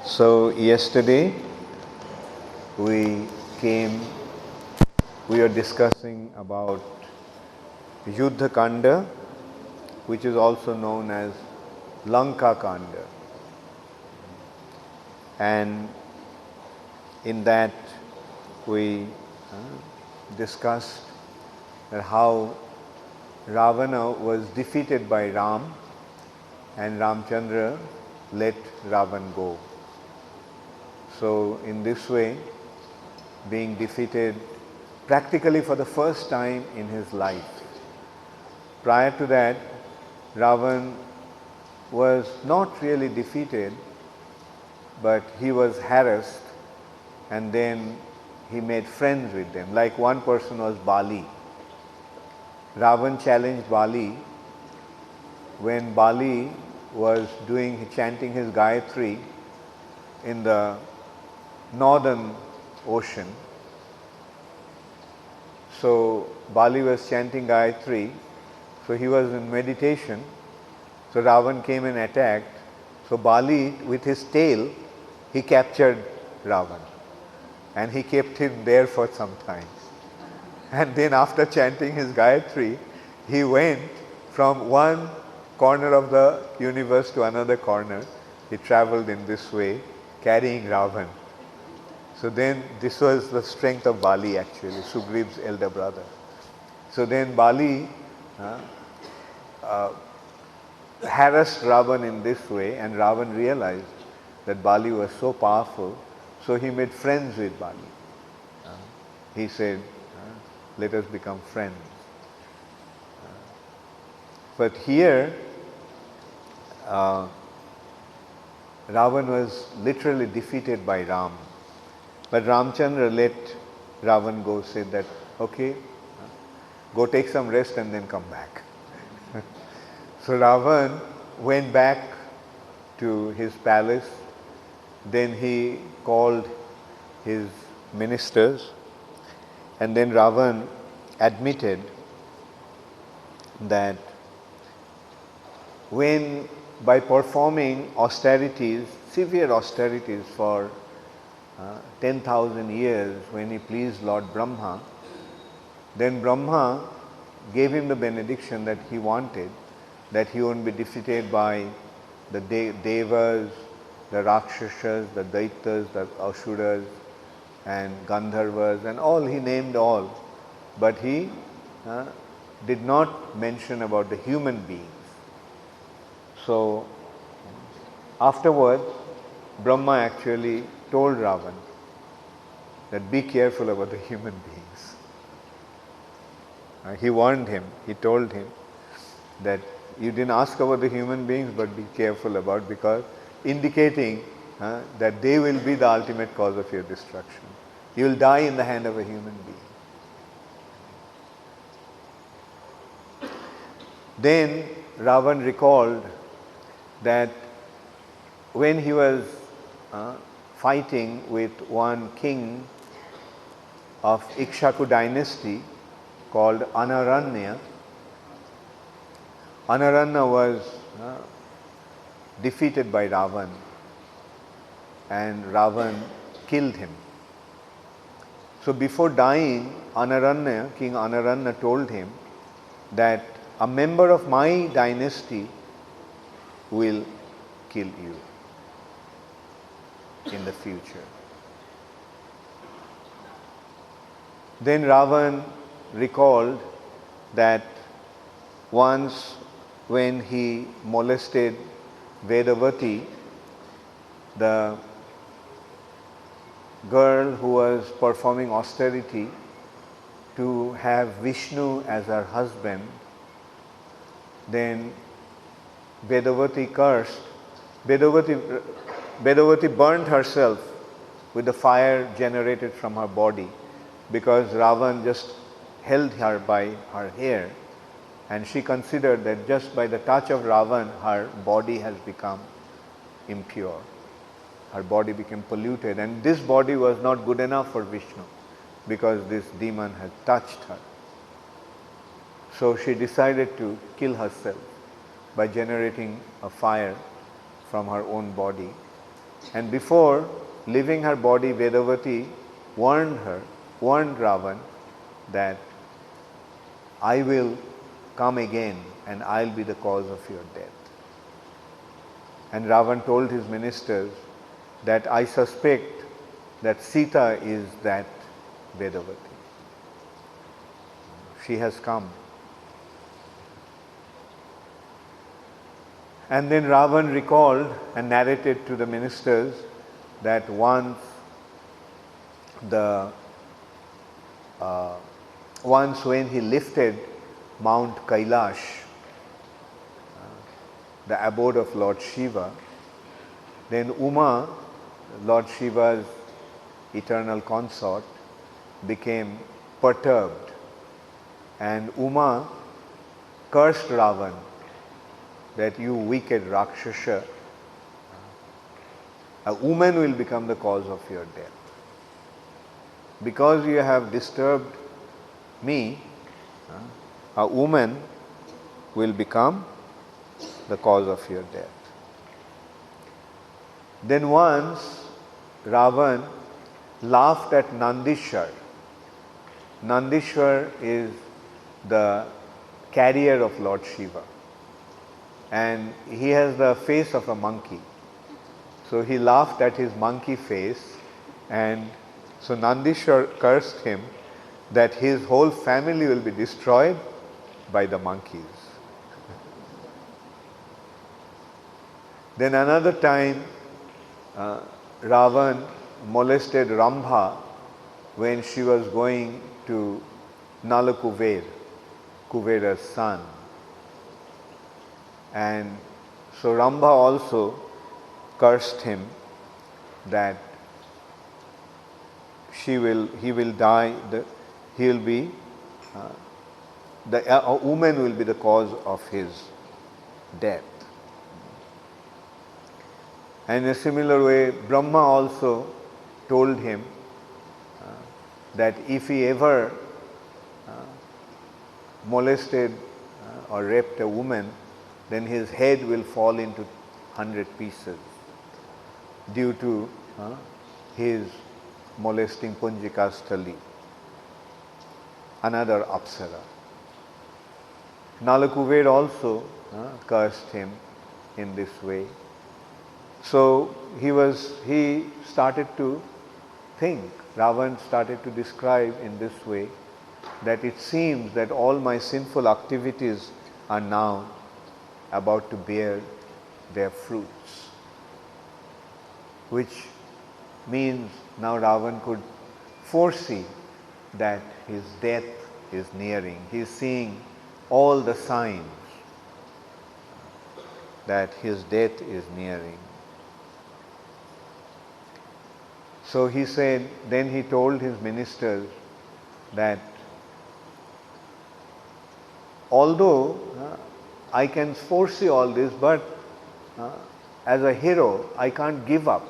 So yesterday we were discussing about Yuddha Kanda, which is also known as Lanka Kanda. And in that we discussed that how Ravana was defeated by Ram and Ramchandra let Ravan go. So in this way, being defeated practically for the first time in his life. Prior to that, Ravan was not really defeated, but he was harassed, and then he made friends with them. Like one person was Bali. Ravan challenged Bali when Bali was chanting his Gayatri in the northern ocean. So Bali was chanting Gayatri, so he was in meditation. So Ravan came and attacked. So Bali, with his tail, he captured Ravan and he kept him there for some time. And then after chanting his Gayatri, he went from one corner of the universe to another corner. He traveled in this way, carrying Ravan. So then this was the strength of Bali actually, Sugriva's elder brother. So then Bali harassed Ravan in this way, and Ravan realized that Bali was so powerful, so he made friends with Bali. He said, let us become friends. But here, Ravan was literally defeated by Ram. But Ramchandra let Ravan go, said that, okay, go take some rest and then come back. So Ravan went back to his palace. Then he called his ministers, and then Ravan admitted that when by performing austerities, severe austerities for 10,000 years, when he pleased Lord Brahma, then Brahma gave him the benediction that he wanted, that he won't be defeated by the Devas, the Rakshasas, the Daitas, the Asuras, and Gandharvas, and all, he named all. But he did not mention about the human beings. So afterwards, Brahma actually told Ravan that be careful about the human beings. He warned him, he told him that you didn't ask about the human beings, but be careful about, because indicating that they will be the ultimate cause of your destruction. You will die in the hand of a human being. Then Ravan recalled that when he was fighting with one king of Ikshaku dynasty called Anaranya, Anaranya was defeated by Ravan, and Ravan killed him. So before dying, King Anaranya told him that a member of my dynasty will kill you in the future. Then Ravan recalled that once when he molested Vedavati, the girl who was performing austerity to have Vishnu as her husband, then Vedavati cursed. Vedavati burned herself with the fire generated from her body, because Ravan just held her by her hair, and she considered that just by the touch of Ravan, her body has become impure. Her body became polluted, and this body was not good enough for Vishnu, because this demon had touched her. So she decided to kill herself by generating a fire from her own body. And before leaving her body, Vedavati warned Ravan that I will come again and I'll be the cause of your death. And Ravan told his ministers that I suspect that Sita is that Vedavati. She has come. And then Ravan recalled and narrated to the ministers that once when he lifted Mount Kailash, the abode of Lord Shiva, then Uma, Lord Shiva's eternal consort, became perturbed, and Uma cursed Ravan that you wicked Rakshasa, a woman will become the cause of your death. Because you have disturbed me, a woman will become the cause of your death. Then once Ravan laughed at Nandishwar. Nandishwar is the carrier of Lord Shiva, and he has the face of a monkey. So he laughed at his monkey face, and so Nandishwar cursed him that his whole family will be destroyed by the monkeys. Then another time, Ravan molested Rambha when she was going to Nalakuver, Kuvera's son. And so Rambha also cursed him that he will die, a woman will be the cause of his death. And in a similar way, Brahma also told him that if he ever molested or raped a woman, then his head will fall into 100 pieces due to his molesting Punjikastali, another Apsara. Nalakuver also cursed him in this way. So he started to think, Ravan started to describe in this way, that it seems that all my sinful activities are now about to bear their fruits, which means now Ravan could foresee that his death is nearing. He is seeing all the signs that his death is nearing. So he said, then he told his ministers that although I can foresee all this, but as a hero, I can't give up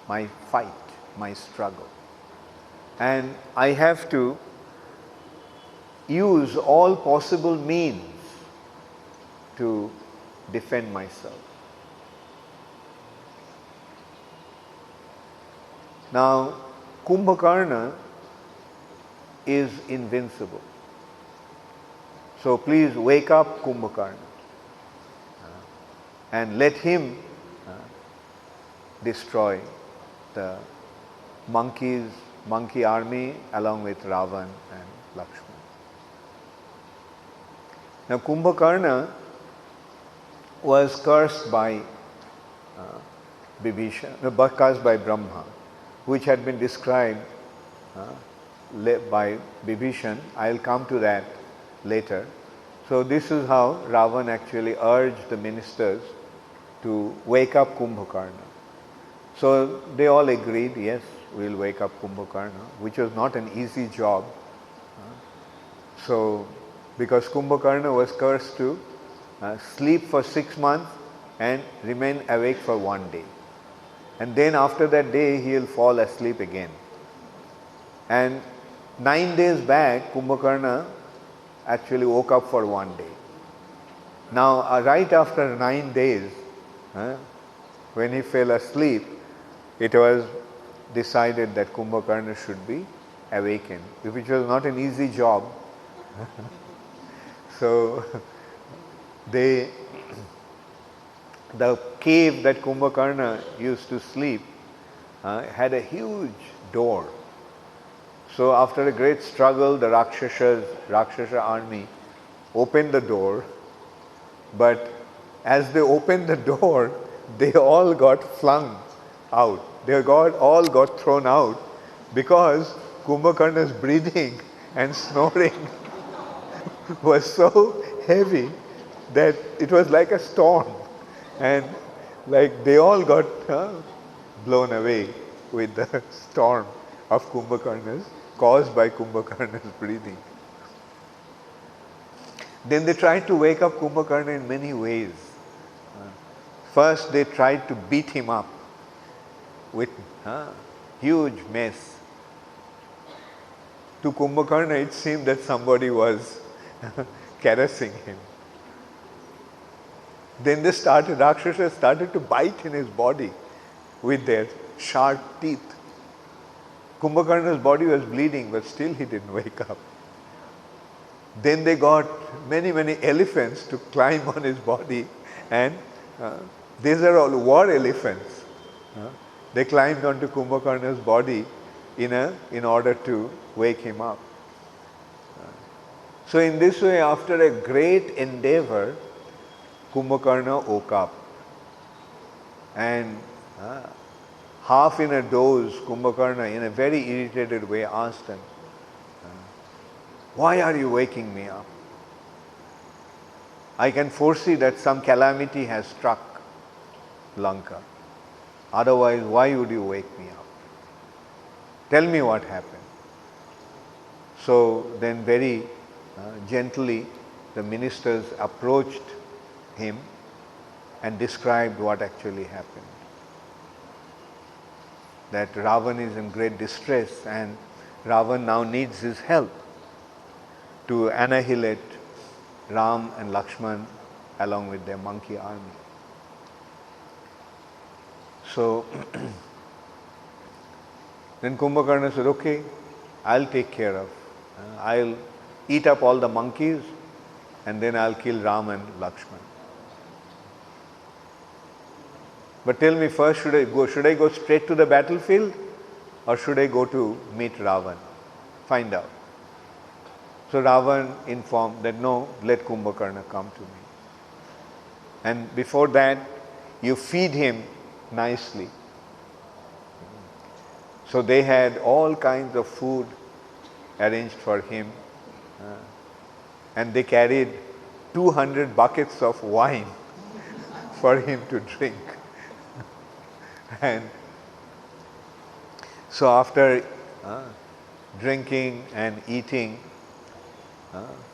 my fight, my struggle. And I have to use all possible means to defend myself. Now, Kumbhakarna is invincible. So please wake up Kumbhakarna and let him destroy the monkey army along with Ravan and Lakshman. Now Kumbhakarna was cursed by cursed by Brahma, which had been described by Vibhishan. I will come to that later. So this is how Ravan actually urged the ministers to wake up Kumbhakarna. So they all agreed, yes, we will wake up Kumbhakarna, which was not an easy job. So because Kumbhakarna was cursed to sleep for 6 months and remain awake for 1 day. And then after that day, he will fall asleep again. And 9 days back, Kumbhakarna actually woke up for 1 day. Now, right after 9 days, when he fell asleep, it was decided that Kumbhakarna should be awakened, which was not an easy job. So the cave that Kumbhakarna used to sleep had a huge door. So after a great struggle, the Rakshasa army opened the door, but as they opened the door, they all got flung out. All got thrown out because Kumbhakarna's breathing and snoring was so heavy that it was like a storm, and like they all got blown away with the storm of Kumbhakarna's, caused by Kumbhakarna's breathing. Then they tried to wake up Kumbhakarna in many ways. First they tried to beat him up with huge mess. To Kumbhakarna it seemed that somebody was caressing him. Then Rakshasas started to bite in his body with their sharp teeth. Kumbhakarna's body was bleeding, but still he didn't wake up. Then they got many elephants to climb on his body, and these are all war elephants. They climbed onto Kumbhakarna's body in order to wake him up. So in this way, after a great endeavor, Kumbhakarna woke up, and half in a doze, Kumbhakarna, in a very irritated way, asked him, "Why are you waking me up? I can foresee that some calamity has struck Lanka. Otherwise, why would you wake me up? Tell me what happened." So then very gently the ministers approached him and described what actually happened. That Ravan is in great distress, and Ravan now needs his help to annihilate Ram and Lakshman along with their monkey army. So then Kumbhakarna said, "Okay, I'll take care of. I'll eat up all the monkeys, and then I'll kill Ram and Lakshman. But tell me first, should I go straight to the battlefield, or should I go to meet Ravan? Find out." So Ravan informed that, "No, let Kumbhakarna come to me. And before that, you feed him nicely." So they had all kinds of food arranged for him, and they carried 200 buckets of wine for him to drink. And so after drinking and eating,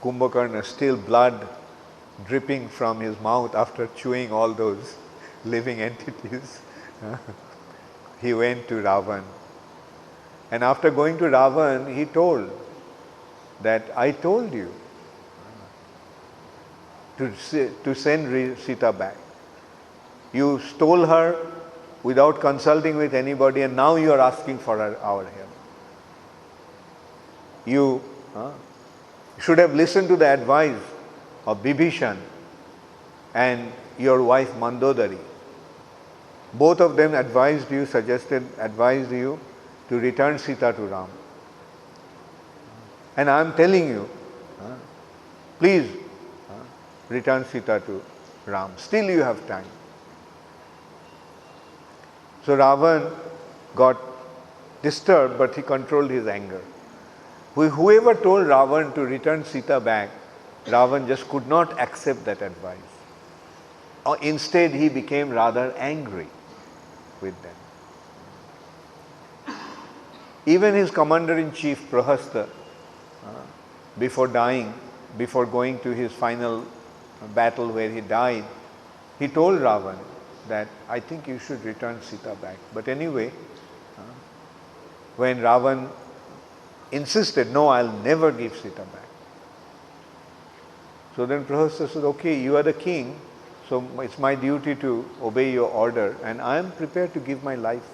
Kumbhakarna, still blood dripping from his mouth after chewing all those living entities, he went to Ravan. And after going to Ravan, he told that, "I told you to send Sita back. You stole her without consulting with anybody, and now you are asking for our help. You should have listened to the advice of Bibhishan and your wife Mandodari. Both of them advised you to return Sita to Ram. And I am telling you, please return Sita to Ram. Still you have time." So Ravan got disturbed, but he controlled his anger. Whoever told Ravan to return Sita back, Ravan just could not accept that advice. Instead, he became rather angry with them. Even his commander-in-chief Prahasta, before dying, before going to his final battle where he died, he told Ravan that, "I think you should return Sita back." But anyway, when Ravan insisted, "No, I'll never give Sita back." So then Prahasta said, "Okay, you are the king, so it's my duty to obey your order, and I am prepared to give my life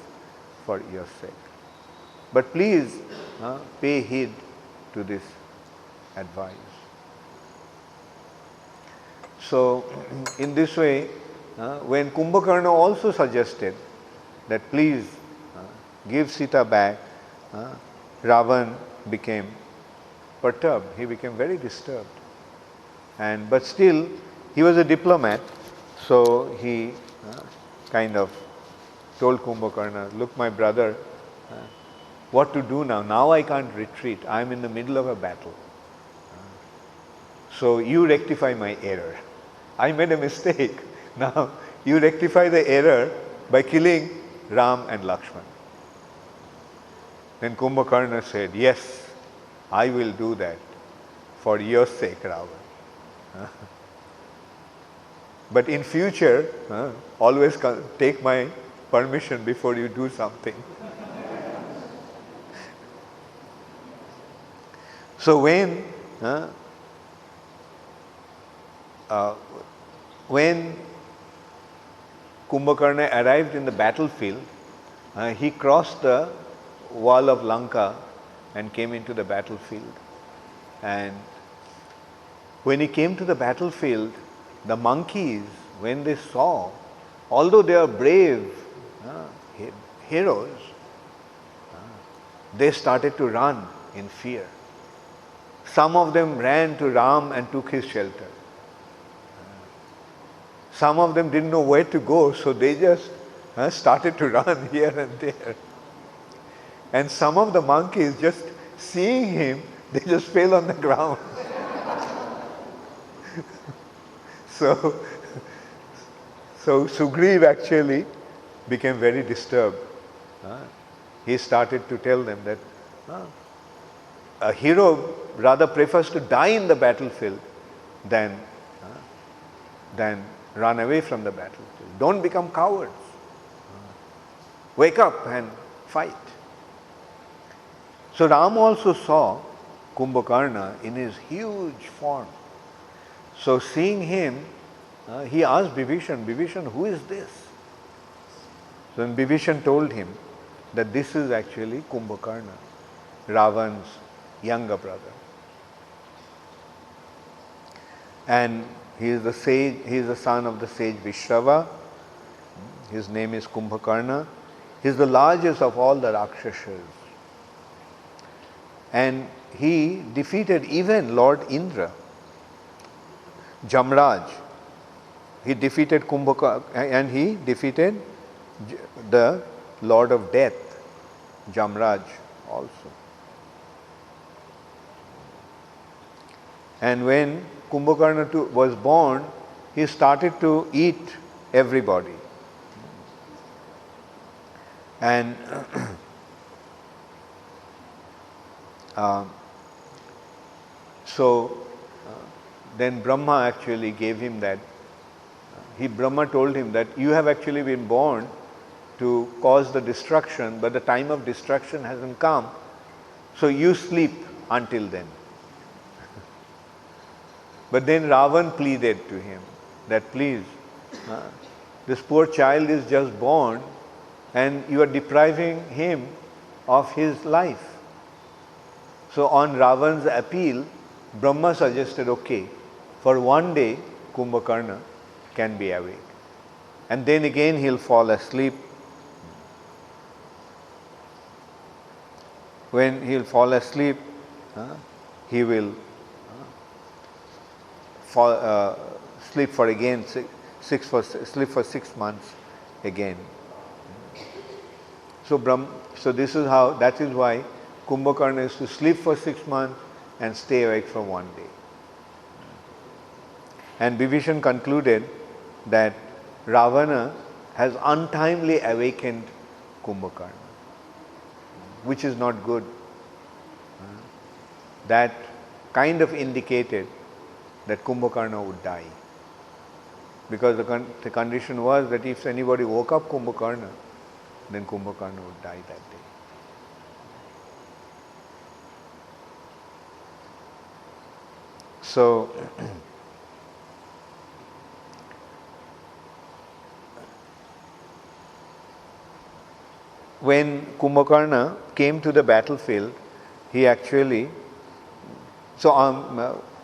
for your sake. But please pay heed to this advice. So, in this way, when Kumbhakarna also suggested that please give Sita back, Ravan became perturbed. He became very disturbed. But still, he was a diplomat, so he kind of told Kumbhakarna, look, my brother, what to do now? Now I can't retreat. I am in the middle of a battle. So you rectify my error. I made a mistake. Now you rectify the error by killing Ram and Lakshman. Then Kumbhakarna said, yes, I will do that for your sake, Ravan. But in future, always take my permission before you do something. So when Kumbhakarna arrived in the battlefield, he crossed the wall of Lanka and came into the battlefield. And when he came to the battlefield, the monkeys, when they saw, although they are brave heroes, they started to run in fear. Some of them ran to Ram and took his shelter. Some of them didn't know where to go, so they just started to run here and there. And some of the monkeys, just seeing him, they just fell on the ground. So Sugriv actually became very disturbed. He started to tell them that a hero rather prefers to die in the battlefield than run away from the battlefield. Don't become cowards. Wake up and fight. So Ram also saw Kumbhakarna in his huge form. So seeing him, he asked Bibhishan, who is this? So then Bibhishan told him that this is actually Kumbhakarna, Ravan's younger brother. And he is the sage, he is the son of the sage Vishrava. His name is Kumbhakarna. He is the largest of all the Rakshasas. And he defeated even Lord Indra, Jamraj. He defeated Kumbhakarna and he defeated the Lord of Death, Jamraj also. And when Kumbhakarna was born, he started to eat everybody. And then Brahma actually gave him that. Brahma told him that you have actually been born to cause the destruction, but the time of destruction hasn't come. So you sleep until then. But then Ravan pleaded to him that please, this poor child is just born and you are depriving him of his life. So on Ravan's appeal, Brahma suggested, okay, for one day Kumbhakarna can be awake. And then again he'll fall asleep. When he'll fall asleep, he will sleep for again sleep for 6 months again. So this is how, that is why Kumbhakarna is to sleep for 6 months and stay awake for one day. And Bibhishan concluded that Ravana has untimely awakened Kumbhakarna, which is not good. That kind of indicated that Kumbhakarna would die. Because the condition was that if anybody woke up Kumbhakarna, then Kumbhakarna would die that day. So, when Kumbhakarna came to the battlefield, he actually, so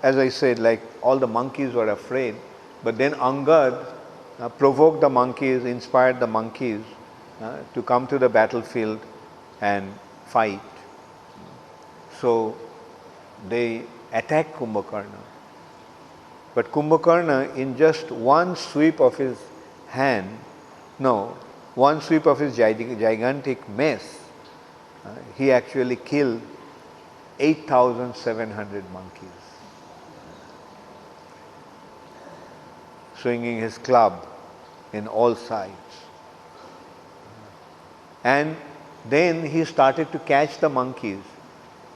as I said, like all the monkeys were afraid, but then Angad provoked the monkeys, inspired the monkeys to come to the battlefield and fight. So they attacked Kumbhakarna. But Kumbhakarna, in just one sweep of his hand, one sweep of his gigantic mace, he actually killed 8,700 monkeys, swinging his club in all sides. And then he started to catch the monkeys,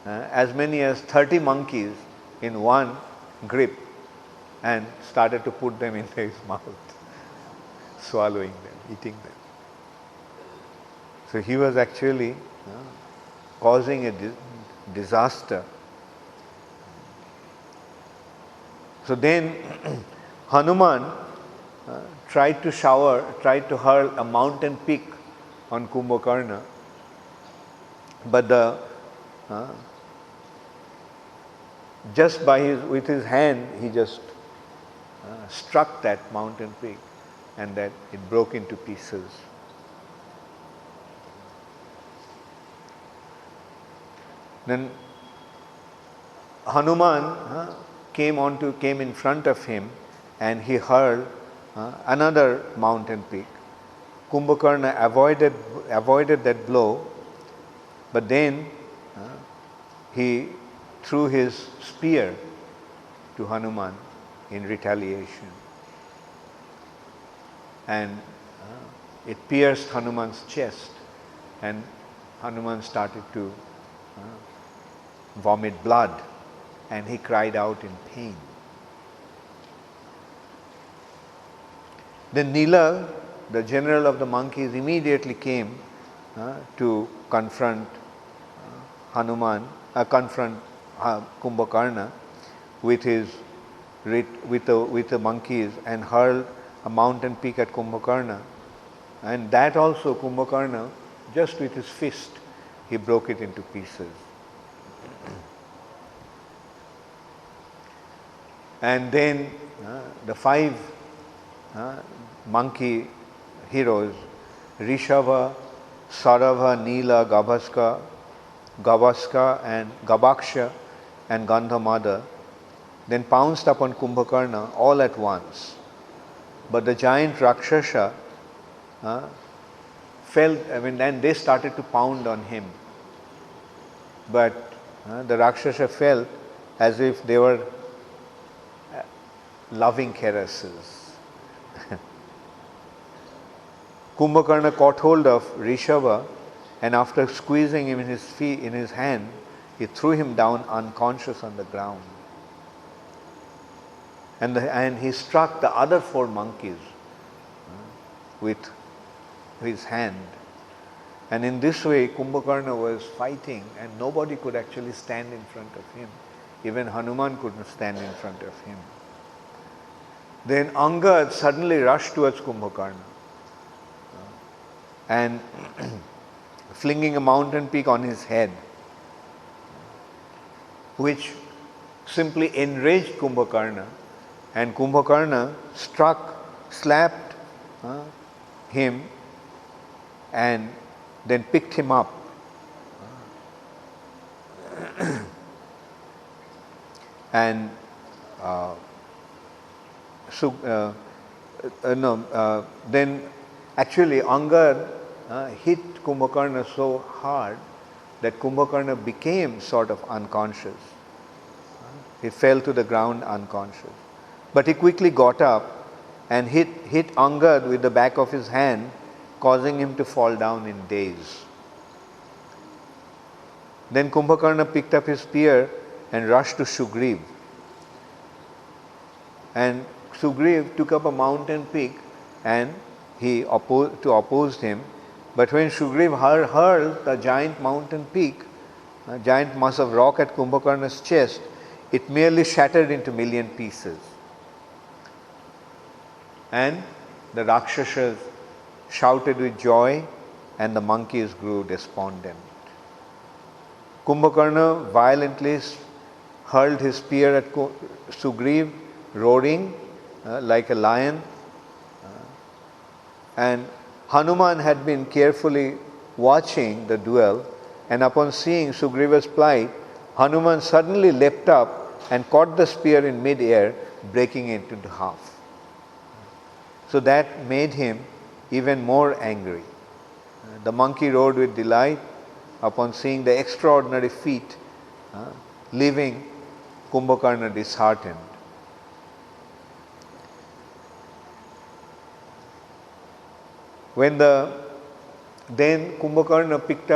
as many as 30 monkeys in one grip, and started to put them into his mouth, swallowing them, eating them. So he was actually causing a disaster. So then Hanuman tried to hurl a mountain peak on Kumbhakarna, but just with his hand, he just struck that mountain peak, and that it broke into pieces. Then Hanuman came in front of him, and he hurled another mountain peak. Kumbhakarna avoided that blow, but then he threw his spear to Hanuman in retaliation, and it pierced Hanuman's chest, and Hanuman started to vomit blood, and he cried out in pain. Then Nila, the general of the monkeys, immediately came to confront Kumbhakarna with the monkeys, and hurled a mountain peak at Kumbhakarna, and that also Kumbhakarna, just with his fist, he broke it into pieces. And then the 5 monkey heroes, Rishabha, Sarabha, Nila, Gavaska and Gabaksha and Gandhamada, then pounced upon Kumbhakarna all at once. But the giant Rakshasa and they started to pound on him. But the Rakshasa felt as if they were loving caresses. Kumbhakarna caught hold of Rishabha, and after squeezing him in his hand, he threw him down unconscious on the ground. And he struck the other 4 monkeys with his hand. And in this way, Kumbhakarna was fighting, and nobody could actually stand in front of him. Even Hanuman couldn't stand in front of him. Then Angad suddenly rushed towards Kumbhakarna, and flinging a mountain peak on his head, which simply enraged Kumbhakarna, and Kumbhakarna slapped him, and then picked him up. And then actually Angad hit Kumbhakarna so hard that Kumbhakarna became sort of unconscious. He fell to the ground unconscious. But he quickly got up and hit Angad with the back of his hand, causing him to fall down in daze. Then Kumbhakarna picked up his spear and rushed to Sugriv. And Sugriv took up a mountain peak, and he opposed him. But when Sugriv hurled the giant mountain peak, a giant mass of rock at Kumbhakarna's chest, it merely shattered into million pieces. And the Rakshasas shouted with joy and the monkeys grew despondent. Kumbhakarna violently hurled his spear at Sugriv, roaring like a lion. And Hanuman had been carefully watching the duel, and upon seeing Sugriva's plight, Hanuman suddenly leapt up and caught the spear in mid-air, breaking it into half. So that made him even more angry. The monkey roared with delight upon seeing the extraordinary feat, leaving Kumbhakarna disheartened. Then Kumbhakarna picked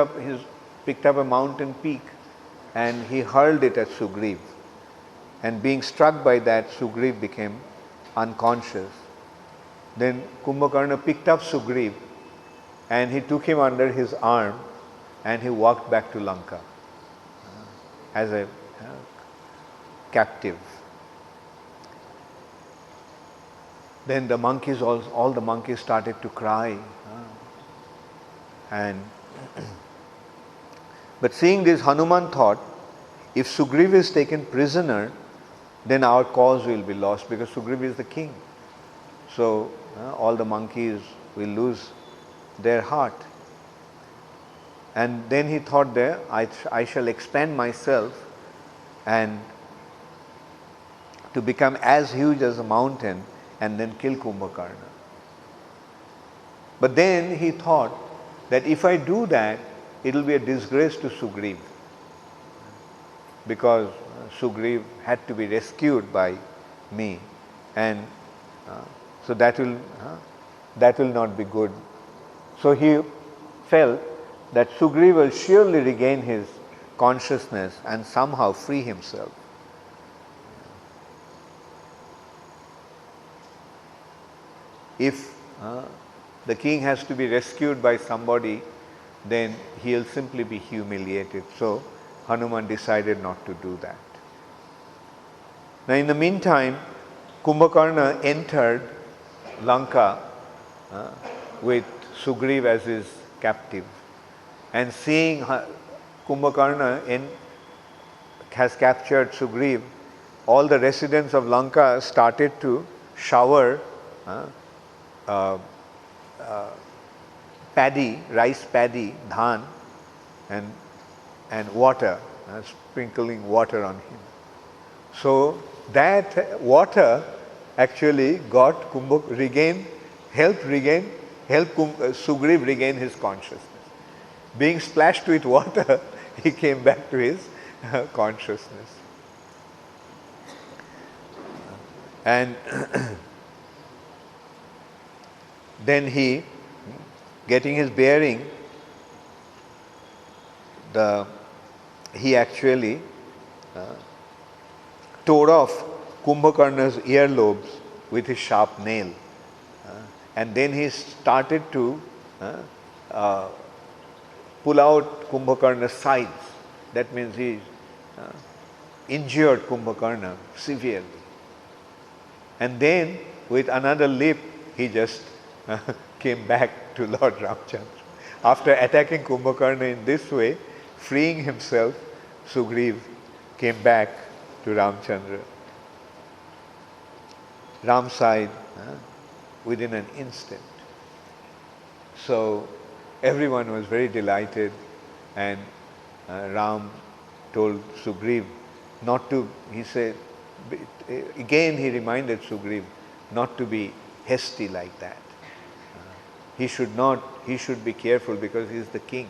up a mountain peak and he hurled it at Sugriv. And being struck by that, Sugriv became unconscious. Then Kumbhakarna picked up Sugriv and he took him under his arm and he walked back to Lanka as a captive. Then the monkeys, all the monkeys started to cry. But seeing this, Hanuman thought, if Sugriv is taken prisoner, then our cause will be lost because Sugriv is the king. So all the monkeys will lose their heart. And then he thought there, I shall expand myself and to become as huge as a mountain and then kill Kumbhakarna. But then he thought that if I do that, it will be a disgrace to Sugriv, because Sugriv had to be rescued by me, and so that will not be good. So he felt that Sugriv will surely regain his consciousness and somehow free himself. If the king has to be rescued by somebody, then he'll simply be humiliated. So Hanuman decided not to do that. Now in the meantime, Kumbhakarna entered Lanka with Sugriv as his captive. And seeing Kumbhakarna has captured Sugriv, all the residents of Lanka started to shower paddy, rice paddy, dhan, and water, sprinkling water on him. So that water actually helped Sugriv regain his consciousness. Being splashed with water, he came back to his consciousness. And then he, getting his bearing, he actually tore off Kumbhakarna's earlobes with his sharp nail. And then he started to pull out Kumbhakarna's sides. That means he injured Kumbhakarna severely. And then with another leap, he just came back to Lord Ramchandra. After attacking Kumbhakarna in this way, freeing himself, Sugriv came back to Ramchandra. Ram side within an instant. So everyone was very delighted, and Ram told Sugriv not to, he said, again he reminded Sugriv not to be hasty like that. He should be careful because he is the king.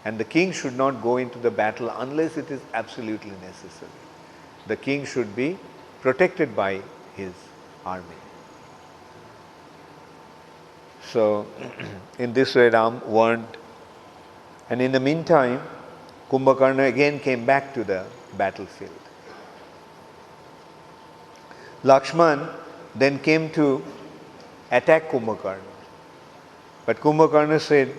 And the king should not go into the battle unless it is absolutely necessary. The king should be protected by his army. So, in this way Ram warned. And in the meantime, Kumbhakarna again came back to the battlefield. Lakshman then came to attack Kumbhakarna. But Kumbhakarna said,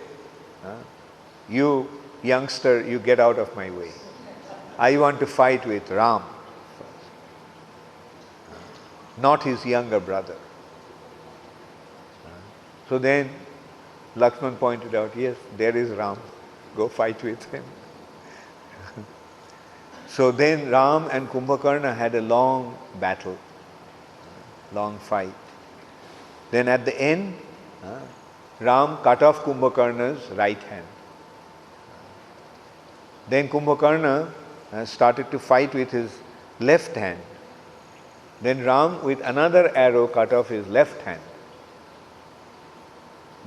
you youngster, you get out of my way. I want to fight with Ram first, not his younger brother. So then Lakshman pointed out, yes, there is Ram. Go fight with him. So then Ram and Kumbhakarna had a long battle, long fight. Then at the end, Ram cut off Kumbhakarna's right hand. Then Kumbhakarna started to fight with his left hand. Then Ram with another arrow cut off his left hand.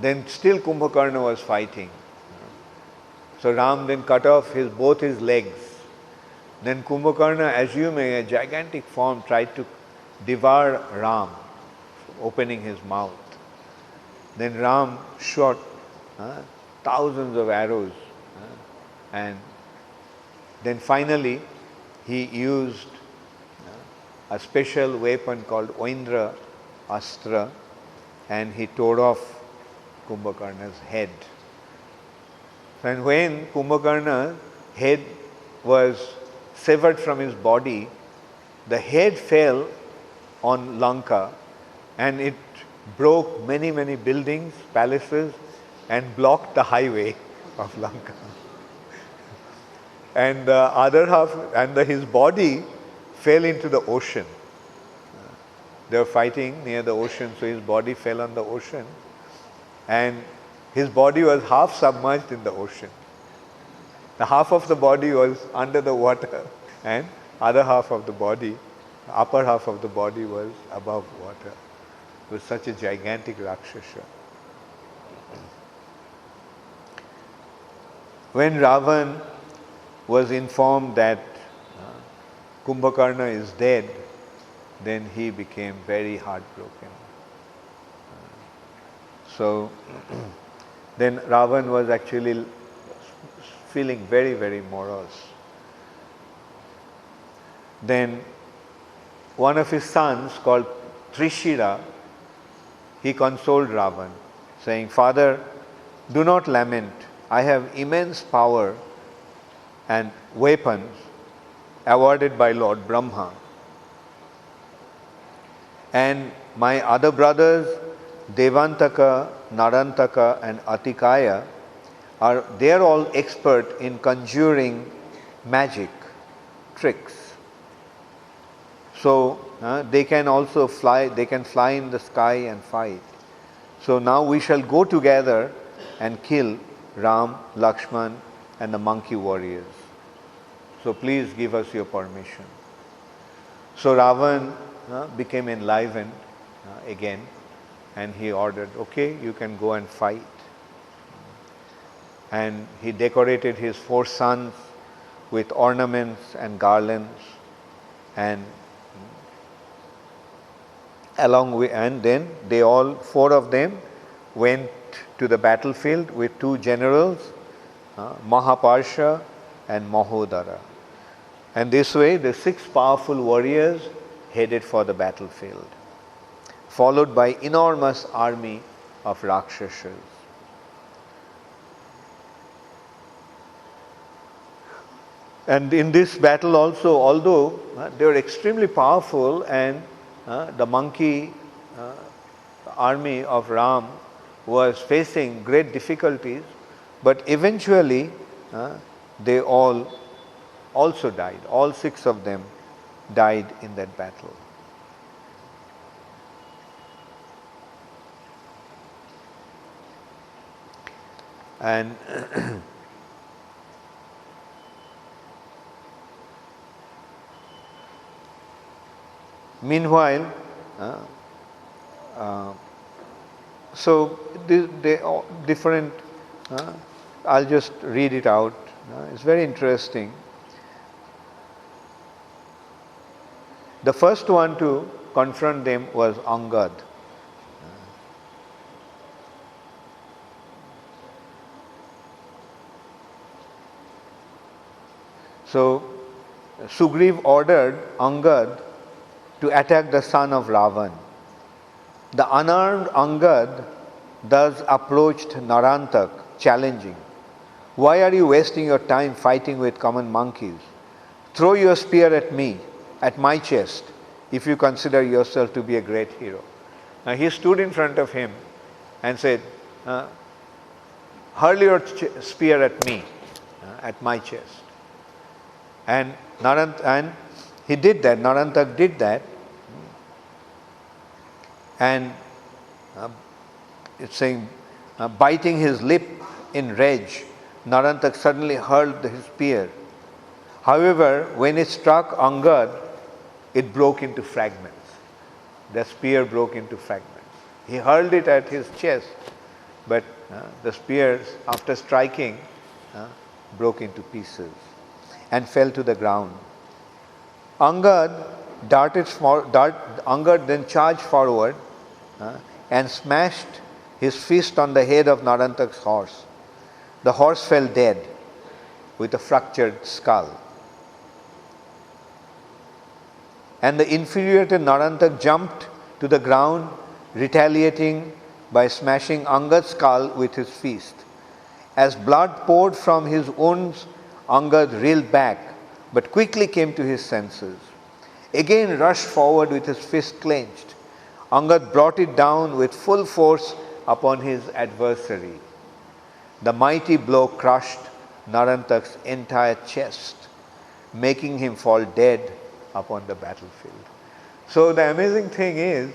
Then still Kumbhakarna was fighting. So Ram then cut off both his legs. Then Kumbhakarna, assuming a gigantic form, tried to devour Ram, opening his mouth. Then Ram shot thousands of arrows, and then finally he used a special weapon called Oindra Astra, and he tore off Kumbhakarna's head. And when Kumbhakarna's head was severed from his body, the head fell on Lanka and it broke many, many buildings, palaces, and blocked the highway of Lanka. And the other half, his body fell into the ocean. They were fighting near the ocean, so his body fell on the ocean. And his body was half submerged in the ocean. The half of the body was under the water, and other half of the body, upper half of the body was above water. It was such a gigantic Rakshasa. When Ravan was informed that Kumbhakarna is dead, then he became very heartbroken. So then Ravan was actually feeling very, very morose. Then one of his sons, called Trishira, he consoled Ravan, saying, "Father, do not lament. I have immense power and weapons awarded by Lord Brahma. And my other brothers, Devantaka, Narantaka and Atikaya, they are all expert in conjuring magic, tricks. So they can also fly, they can fly in the sky and fight. So now we shall go together and kill Ram, Lakshman and the monkey warriors. So please give us your permission." So Ravan became enlivened again, and he ordered, "Okay, you can go and fight." And he decorated his 4 sons with ornaments and garlands, and and then they all 4 of them went to the battlefield with 2 generals, Mahaparsha and Mahodara. And this way the 6 powerful warriors headed for the battlefield, followed by enormous army of Rakshasas. And in this battle also, although they were extremely powerful, and the monkey army of Ram was facing great difficulties, but eventually they all also died. All 6 of them died in that battle. And meanwhile, so they different, I'll just read it out. It's very interesting. The first one to confront them was Angad. So Sugriv ordered Angad to attack the son of Ravan. The unarmed Angad thus approached Narantak, challenging, "Why are you wasting your time fighting with common monkeys? Throw your spear at me, at my chest, if you consider yourself to be a great hero." Now he stood in front of him and said, hurl your spear at me, at my chest. And he did that, Narantak did that. And it's saying, biting his lip in rage, Narantak suddenly hurled his spear. However, when it struck Angad, it broke into fragments. The spear broke into fragments. He hurled it at his chest, but the spears, after striking, broke into pieces and fell to the ground. Angad then charged forward and smashed his fist on the head of Narantak's horse. The horse fell dead with a fractured skull. And the infuriated Narantak jumped to the ground, retaliating by smashing Angad's skull with his fist. As blood poured from his wounds, Angad reeled back, but quickly came to his senses. Again rushed forward with his fist clenched. Angad brought it down with full force upon his adversary. The mighty blow crushed Narantak's entire chest, making him fall dead upon the battlefield. So the amazing thing is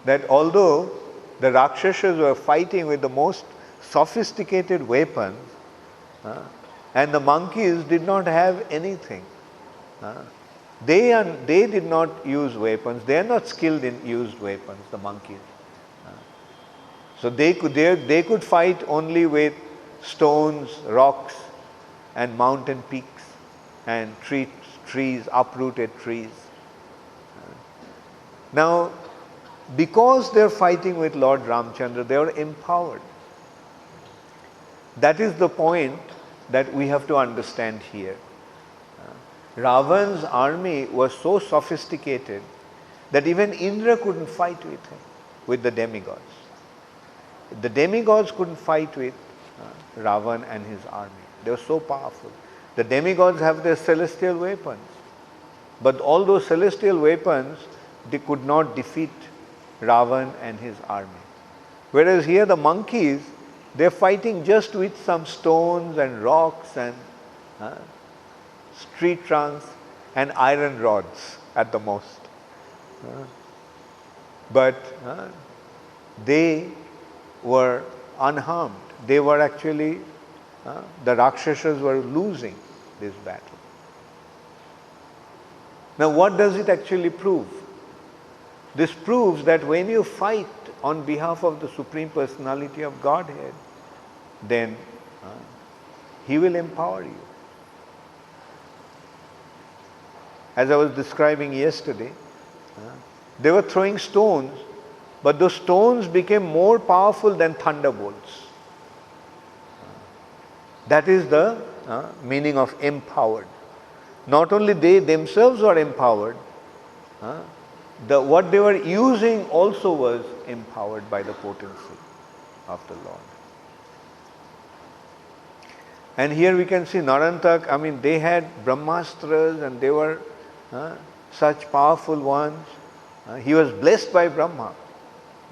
that although the Rakshasas were fighting with the most sophisticated weapons, and the monkeys did not have anything. They did not use weapons. They are not skilled in used weapons, the monkeys. So they could fight only with stones, rocks, and mountain peaks, and trees, uprooted trees. Now, because they are fighting with Lord Ramchandra, they are empowered. That is the point that we have to understand here. Ravan's army was so sophisticated that even Indra couldn't fight with him, with the demigods. The demigods couldn't fight with Ravan and his army. They were so powerful. The demigods have their celestial weapons, but all those celestial weapons, they could not defeat Ravan and his army. Whereas here the monkeys, they're fighting just with some stones and rocks and tree trunks and iron rods at the most. But they were unharmed. They were actually, the Rakshasas were losing this battle. Now what does it actually prove? This proves that when you fight on behalf of the Supreme Personality of Godhead, then He will empower you. As I was describing yesterday, they were throwing stones, but those stones became more powerful than thunderbolts. That is the meaning of empowered. Not only they themselves were empowered, what they were using also was empowered by the potency of the Lord. And here we can see Narantak, they had Brahmastras and they were such powerful ones. He was blessed by Brahma,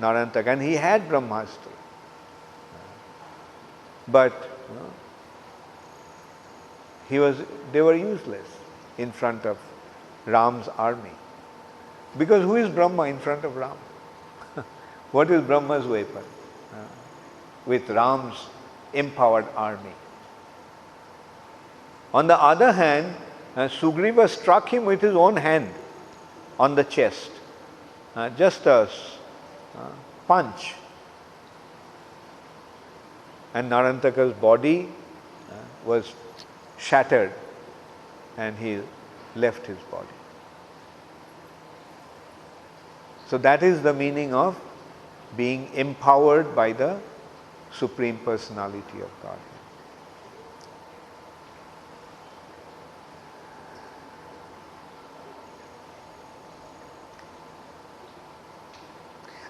Narantak, and he had Brahmastra. But they were useless in front of Ram's army. Because who is Brahma in front of Ram? What is Brahma's weapon with Ram's empowered army? On the other hand, Sugriva struck him with his own hand on the chest. Just a punch. And Narantaka's body was shattered and he left his body. So that is the meaning of being empowered by the Supreme Personality of God.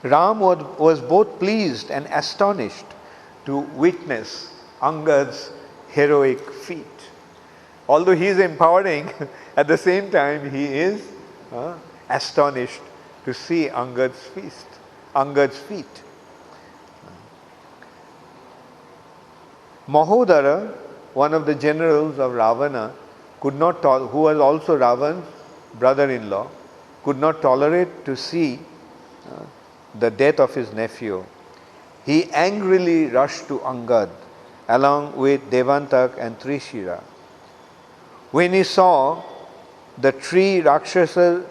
Ram was both pleased and astonished to witness Angad's heroic feat. Although he is empowering, at the same time he is astonished to see Angad's feat. Mahodara, one of the generals of Ravana, who was also Ravan's brother-in-law, could not tolerate to see the death of his nephew. He angrily rushed to Angad along with Devantak and Trishira. When he saw the three Rakshasas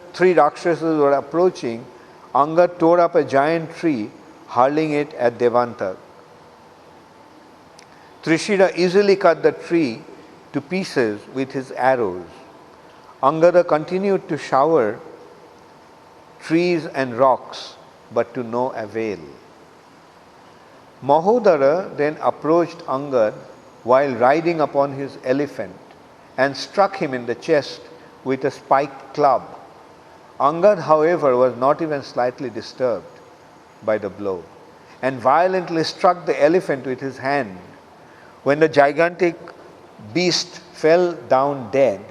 were approaching, Angad tore up a giant tree, hurling it at Devantak. Trishira easily cut the tree to pieces with his arrows. Angada continued to shower trees and rocks, but to no avail. Mahodara then approached Angad while riding upon his elephant and struck him in the chest with a spiked club. Angad, however, was not even slightly disturbed by the blow and violently struck the elephant with his hand. When the gigantic beast fell down dead,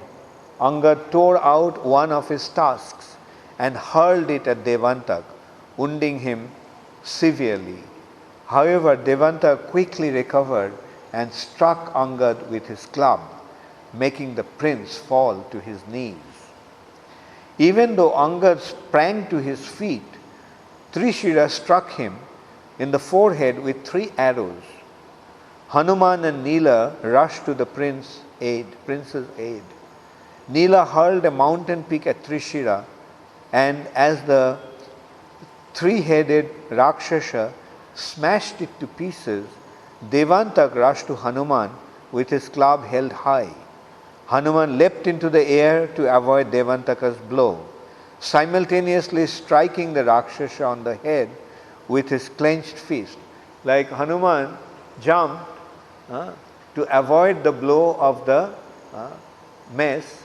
Angad tore out one of his tusks and hurled it at Devantak, wounding him severely. However, Devantak quickly recovered and struck Angad with his club, making the prince fall to his knees. Even though Angad sprang to his feet, Trishira struck him in the forehead with 3 arrows. Hanuman and Nila rushed to the prince's aid. Nila hurled a mountain peak at Trishira, and as the 3-headed Rakshasa smashed it to pieces, Devantak rushed to Hanuman with his club held high. Hanuman leapt into the air to avoid Devantaka's blow, simultaneously striking the Rakshasa on the head with his clenched fist. Like Hanuman jumped to avoid the blow of the mace,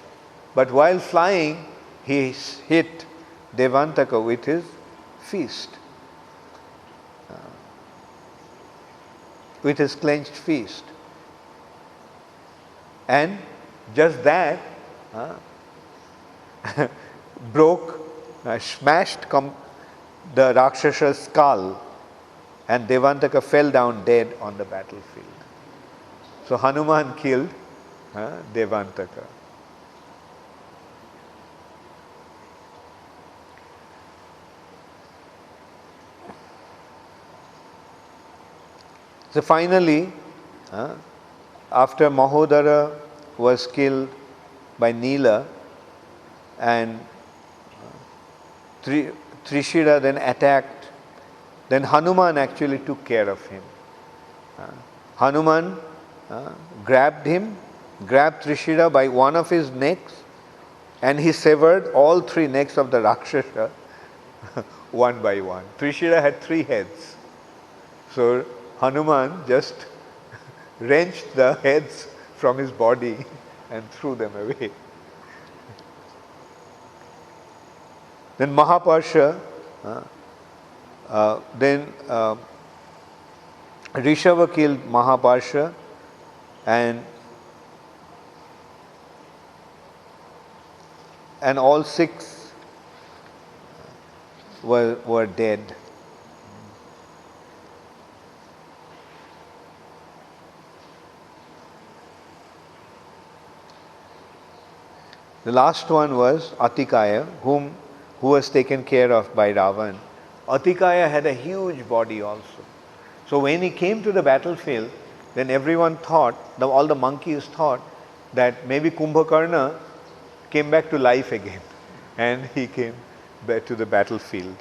but while flying, he hit Devantaka with his fist, with his clenched fist. And just that smashed the Rakshasa's skull, and Devantaka fell down dead on the battlefield. So Hanuman killed Devantaka. So finally, after Mahodara was killed by Nila and Trishira then attacked, then Hanuman actually took care of him. Hanuman grabbed Trishira by one of his necks, and he severed all 3 necks of the Rakshasa one by one. Trishira had 3 heads. So Hanuman just wrenched the heads from his body and threw them away. Then Mahaparsha, Rishava killed Mahaparsha, and all 6 were dead. The last one was Atikaya, who was taken care of by Ravan. Atikaya had a huge body also. So when he came to the battlefield, then everyone thought, all the monkeys thought, that maybe Kumbhakarna came back to life again, and he came back to the battlefield.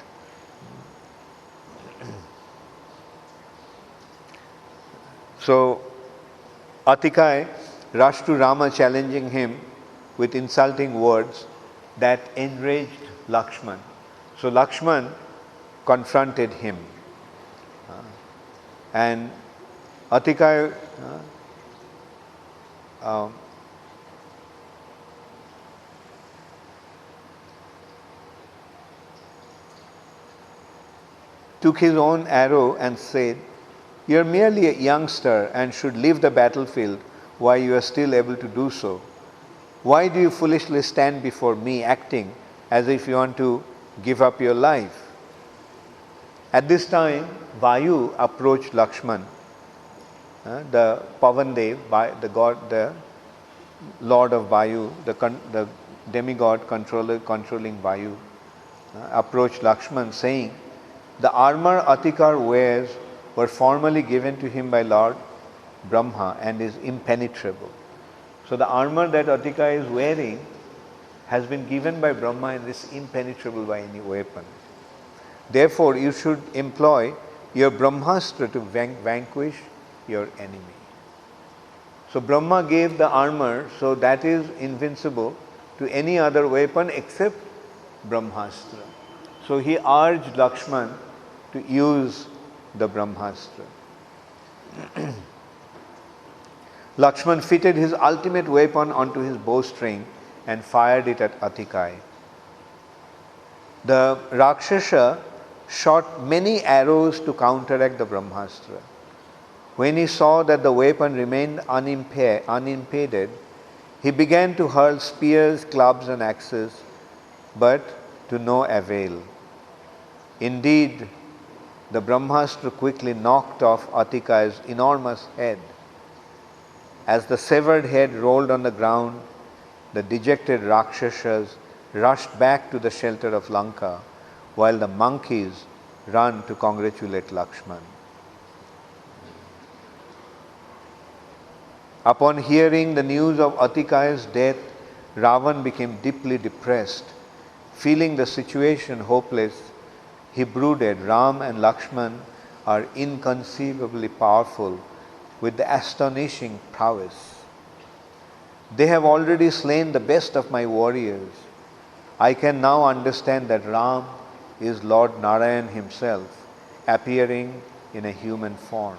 So Atikaya rushed to Rama, challenging him with insulting words that enraged Lakshman. So Lakshman confronted him, and Atikaya took his own arrow and said, "You are merely a youngster and should leave the battlefield while you are still able to do so. Why do you foolishly stand before me acting as if you want to give up your life?" At this time, Vayu approached Lakshman the Pavandev, the god, the lord of Vayu, the demigod controlling Vayu, approached Lakshman saying, the armor Atikar wears were formerly given to him by Lord Brahma and is impenetrable. So the armor that Atika is wearing has been given by Brahma and is impenetrable by any weapon. Therefore, you should employ your Brahmastra to vanquish your enemy. So Brahma gave the armor, so that is invincible to any other weapon except Brahmastra. So he urged Lakshman to use the Brahmastra. Lakshman fitted his ultimate weapon onto his bowstring and fired it at Atikai. The Rakshasa shot many arrows to counteract the Brahmastra. When he saw that the weapon remained unimpeded, he began to hurl spears, clubs and axes, but to no avail. Indeed, the Brahmastra quickly knocked off Atikai's enormous head. As the severed head rolled on the ground, the dejected Rakshasas rushed back to the shelter of Lanka, while the monkeys ran to congratulate Lakshman. Upon hearing the news of Atikai's death, Ravan became deeply depressed. Feeling the situation hopeless, he brooded, Ram and Lakshman are inconceivably powerful with the astonishing prowess. They have already slain the best of my warriors. I can now understand that Ram is Lord Narayan himself, appearing in a human form.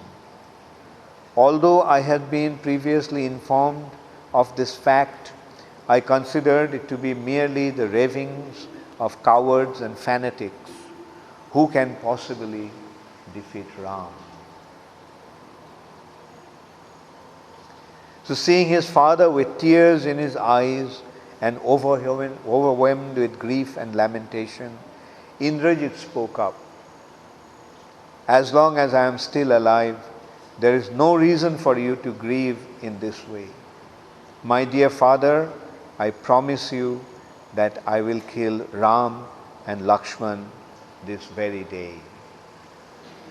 Although I had been previously informed of this fact, I considered it to be merely the ravings of cowards and fanatics. Who can possibly defeat Ram? So seeing his father with tears in his eyes and overwhelmed with grief and lamentation, Indrajit spoke up. As long as I am still alive, there is no reason for you to grieve in this way. My dear father, I promise you that I will kill Ram and Lakshman this very day.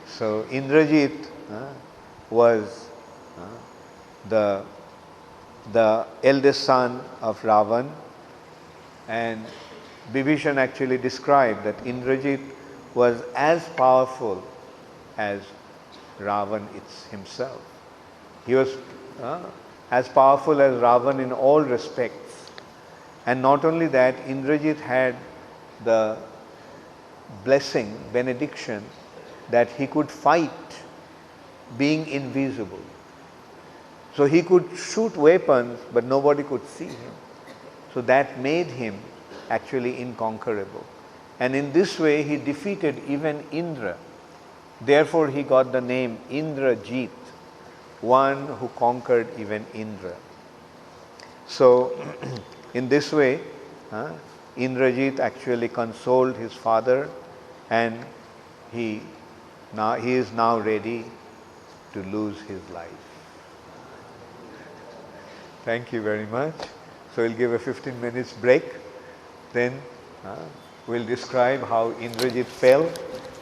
So Indrajit was the eldest son of Ravan, and Bibhishan actually described that Indrajit was as powerful as Ravan himself. He was as powerful as Ravan in all respects. And not only that, Indrajit had the blessing, benediction, that he could fight being invisible. So he could shoot weapons, but nobody could see him. So that made him actually inconquerable. And in this way, he defeated even Indra. Therefore, he got the name Indrajit, one who conquered even Indra. So, in this way, Indrajit actually consoled his father, and he is now ready to lose his life. Thank you very much. So we'll give a 15 minutes break. Then we'll describe how Indrajit fell.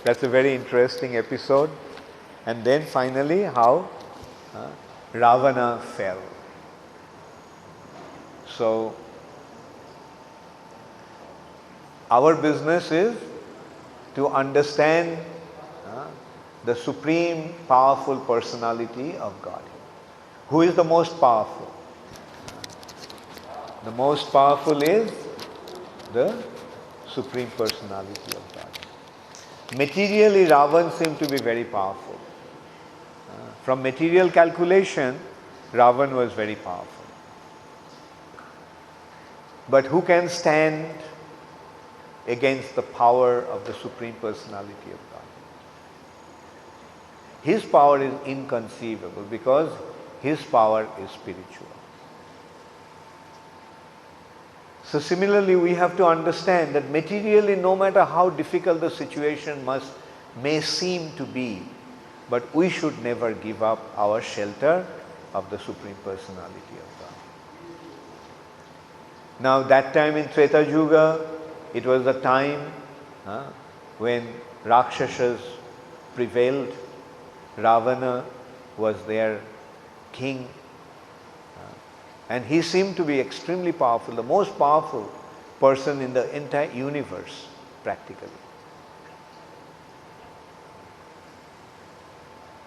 That's a very interesting episode. And then finally how Ravana fell. So our business is to understand the supreme powerful personality of God. Who is the most powerful? The most powerful is the supreme personality of God. Materially, Ravan seemed to be very powerful. From material calculation, Ravan was very powerful. But who can stand against the power of the supreme personality of God? His power is inconceivable because his power is spiritual. So similarly, we have to understand that materially, no matter how difficult the situation may seem to be, but we should never give up our shelter of the Supreme Personality of God. Now that time in Treta Yuga, it was the time when Rakshasas prevailed. Ravana was their king, and he seemed to be extremely powerful, the most powerful person in the entire universe practically.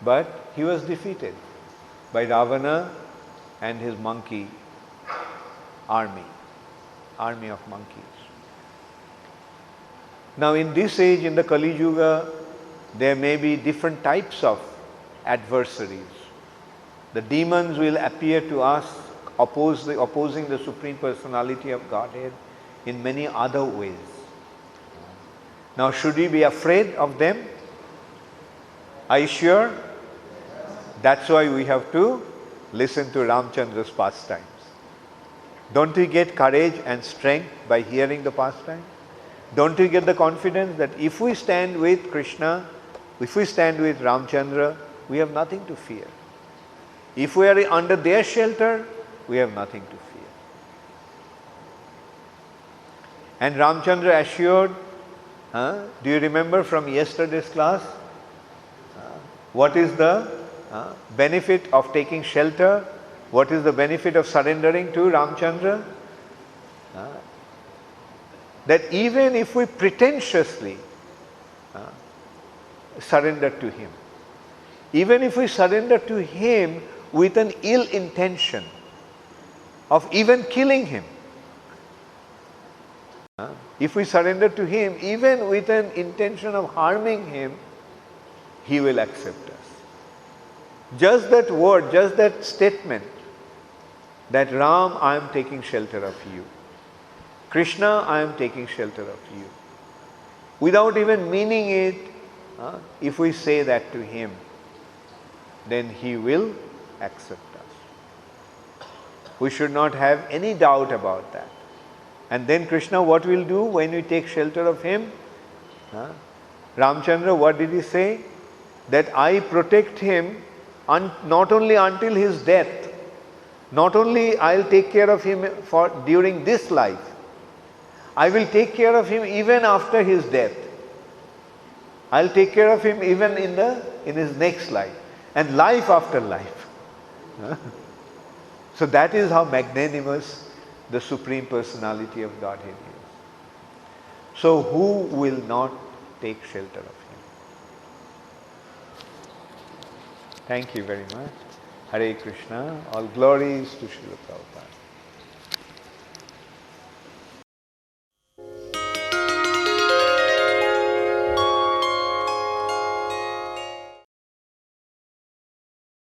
But he was defeated by Ravana and his monkey army of monkeys. Now in this age, in the Kali Yuga, there may be different types of adversaries. The demons will appear to us opposing the Supreme Personality of Godhead in many other ways. Now should we be afraid of them? Are you sure? That's why we have to listen to Ramchandra's pastimes. Don't we get courage and strength by hearing the pastime? Don't we get the confidence that if we stand with Krishna, if we stand with Ramchandra, we have nothing to fear. If we are under their shelter, we have nothing to fear. And Ramchandra assured, do you remember from yesterday's class? What is the benefit of taking shelter? What is the benefit of surrendering to Ramchandra? That even if we pretentiously surrender to him, even if we surrender to him with an ill intention of even killing him, if we surrender to him even with an intention of harming him, he will accept us. Just that word, just that statement, that Ram, I am taking shelter of you. Krishna, I am taking shelter of you. Without even meaning it, if we say that to him, then he will accept us. We should not have any doubt about that. And then Krishna, what will do when we take shelter of him? Ramchandra, what did he say? That I protect him not only until his death, not only I'll take care of him during this life, I will take care of him even after his death. I'll take care of him even in his next life and life after life. So that is how magnanimous the Supreme Personality of Godhead is. So who will not take shelter of him? Thank you very much. Hare Krishna. All glories to Srila Prabhupada.